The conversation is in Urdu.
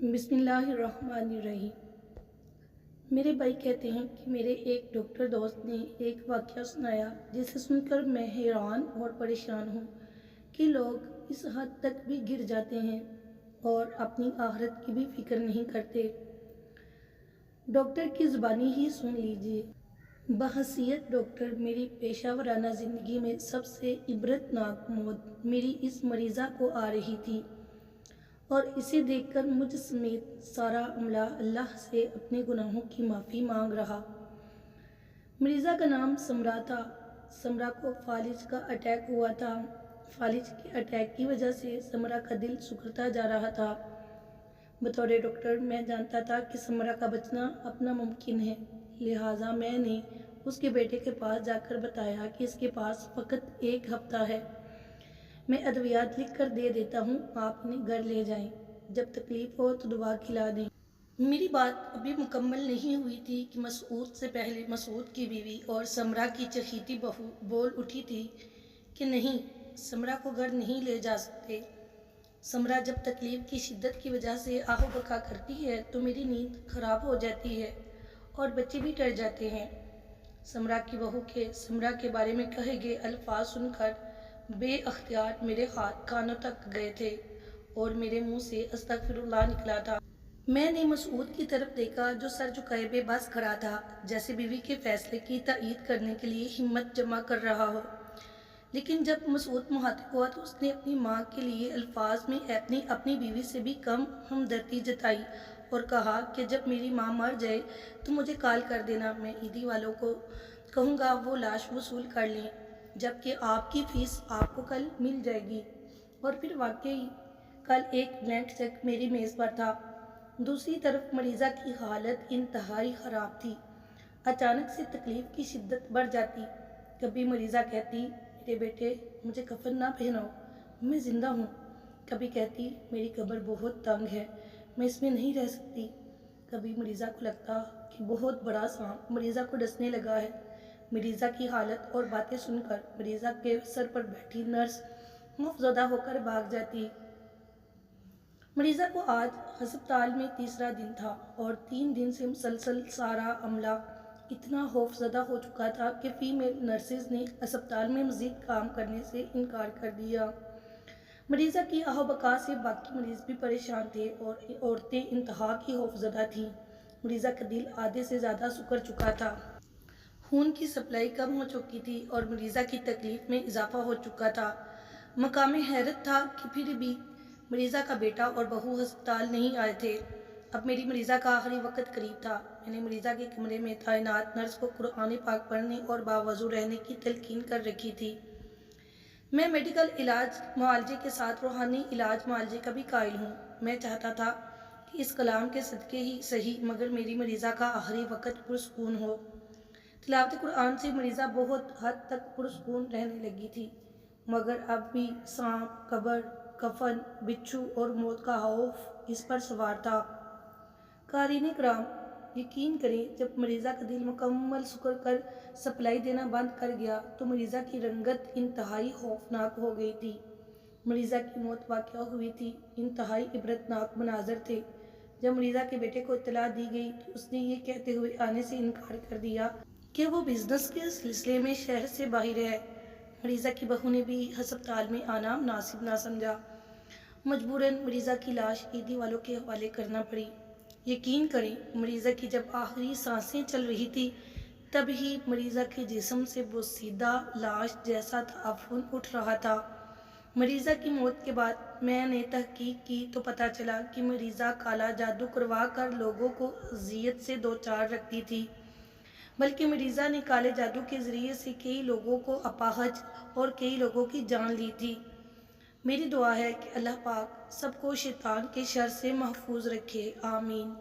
بسم اللہ الرحمن الرحیم۔ میرے بھائی کہتے ہیں کہ میرے ایک ڈاکٹر دوست نے ایک واقعہ سنایا جسے سن کر میں حیران اور پریشان ہوں کہ لوگ اس حد تک بھی گر جاتے ہیں اور اپنی آخرت کی بھی فکر نہیں کرتے۔ ڈاکٹر کی زبانی ہی سن لیجئے۔ بحیثیت ڈاکٹر میری پیشہ ورانہ زندگی میں سب سے عبرتناک موت میری اس مریضہ کو آ رہی تھی، اور اسے دیکھ کر مجھ سمیت سارا عملہ اللہ سے اپنے گناہوں کی معافی مانگ رہا۔ مریضہ کا نام سمرا تھا۔ سمرا کو فالج کا اٹیک ہوا تھا۔ فالج کے اٹیک کی وجہ سے سمرا کا دل سکڑتا جا رہا تھا۔ بطور ڈاکٹر میں جانتا تھا کہ سمرا کا بچنا اب ناممکن ہے، لہٰذا میں نے اس کے بیٹے کے پاس جا کر بتایا کہ اس کے پاس فقط 1 ہفتہ ہے۔ میں ادویات لکھ کر دے دیتا ہوں، آپ انہیں گھر لے جائیں، جب تکلیف ہو تو دوا کھلا دیں۔ میری بات ابھی مکمل نہیں ہوئی تھی کہ مسعود سے پہلے مسعود کی بیوی اور سمرا کی چہیتی بہو بول اٹھی تھی کہ نہیں، سمرا کو گھر نہیں لے جا سکتے۔ سمرا جب تکلیف کی شدت کی وجہ سے آہ و بکا کرتی ہے تو میری نیند خراب ہو جاتی ہے اور بچے بھی ڈر جاتے ہیں۔ سمرا کی بہو کے سمرا کے بارے میں کہے گئے الفاظ سن کر بے اختیار میرے ہاتھ کانوں تک گئے تھے اور میرے منہ سے استغفر اللہ نکلا تھا۔ میں نے مسعود کی طرف دیکھا جو سر جھکائے بے بس کھڑا تھا، جیسے بیوی کے فیصلے کی تائید کرنے کے لیے ہمت جمع کر رہا ہو۔ لیکن جب مسعود مخاطب ہوا تو اس نے اپنی ماں کے لیے الفاظ میں اپنی بیوی سے بھی کم ہمدردی جتائی اور کہا کہ جب میری ماں مر جائے تو مجھے کال کر دینا، میں عیدی والوں کو کہوں گا وہ لاش وصول کر لیں، جبکہ آپ کی فیس آپ کو کل مل جائے گی۔ اور پھر واقعی کل ایک بلینک چیک میری میز پر تھا۔ دوسری طرف مریضہ کی حالت انتہائی خراب تھی۔ اچانک سے تکلیف کی شدت بڑھ جاتی۔ کبھی مریضہ کہتی، میرے بیٹے مجھے کفن نہ پہناؤ، میں زندہ ہوں۔ کبھی کہتی، میری قبر بہت تنگ ہے، میں اس میں نہیں رہ سکتی۔ کبھی مریضہ کو لگتا کہ بہت بڑا سانپ مریضہ کو ڈسنے لگا ہے۔ مریضہ کی حالت اور باتیں سن کر مریضہ کے سر پر بیٹھی نرس خوفزدہ ہو کر بھاگ جاتی۔ مریضہ کو آج ہسپتال میں تیسرا دن تھا اور 3 دن سے مسلسل سارا عملہ اتنا خوفزدہ ہو چکا تھا کہ فیمیل نرسز نے اسپتال میں مزید کام کرنے سے انکار کر دیا۔ مریضہ کی آہ و بکا سے باقی مریض بھی پریشان تھے اور عورتیں انتہا کی خوفزدہ تھیں۔ مریضہ کا دل آدھے سے زیادہ سکڑ چکا تھا۔ خون کی سپلائی کم ہو چکی تھی اور مریضہ کی تکلیف میں اضافہ ہو چکا تھا۔ مقام حیرت تھا کہ پھر بھی مریضہ کا بیٹا اور بہو ہسپتال نہیں آئے تھے۔ اب میری مریضہ کا آخری وقت قریب تھا۔ میں نے مریضہ کے کمرے میں تعینات نرس کو قرآن پاک پڑھنے اور باوضو رہنے کی تلقین کر رکھی تھی۔ میں میڈیکل علاج معالجے کے ساتھ روحانی علاج معالجے کا بھی قائل ہوں۔ میں چاہتا تھا کہ اس کلام کے صدقے ہی صحیح مگر میری مریضہ کا آخری وقت پرسکون ہو۔ تلاوت قرآن سے مریضہ بہت حد تک پرسکون رہنے لگی تھی، مگر اب بھی سانپ، قبر، کفن، بچھو اور موت کا خوف اس پر سوار تھا۔ قارئین کرام، یقین کریں جب مریضہ کا دل مکمل سکڑ کر سپلائی دینا بند کر گیا تو مریضہ کی رنگت انتہائی خوفناک ہو گئی تھی۔ مریضہ کی موت واقع ہوئی تھی۔ انتہائی عبرتناک مناظر تھے۔ جب مریضہ کے بیٹے کو اطلاع دی گئی تو اس نے یہ کہتے ہوئے آنے سے انکار کر دیا کہ وہ بزنس کے سلسلے میں شہر سے باہر ہے۔ مریضہ کی بہو نے بھی ہسپتال میں آنا مناسب نہ سمجھا۔ مجبوراً مریضہ کی لاش عیدی والوں کے حوالے کرنا پڑی۔ یقین کریں مریضہ کی جب آخری سانسیں چل رہی تھی تب ہی مریضہ کے جسم سے بوسیدہ لاش جیسا تعفن اٹھ رہا تھا۔ مریضہ کی موت کے بعد میں نے تحقیق کی تو پتہ چلا کہ مریضہ کالا جادو کروا کر لوگوں کو اذیت سے دوچار رکھتی تھی، بلکہ مریضہ نے کالے جادو کے ذریعے سے کئی لوگوں کو اپاہج اور کئی لوگوں کی جان لی تھی۔ میری دعا ہے کہ اللہ پاک سب کو شیطان کے شر سے محفوظ رکھے، آمین۔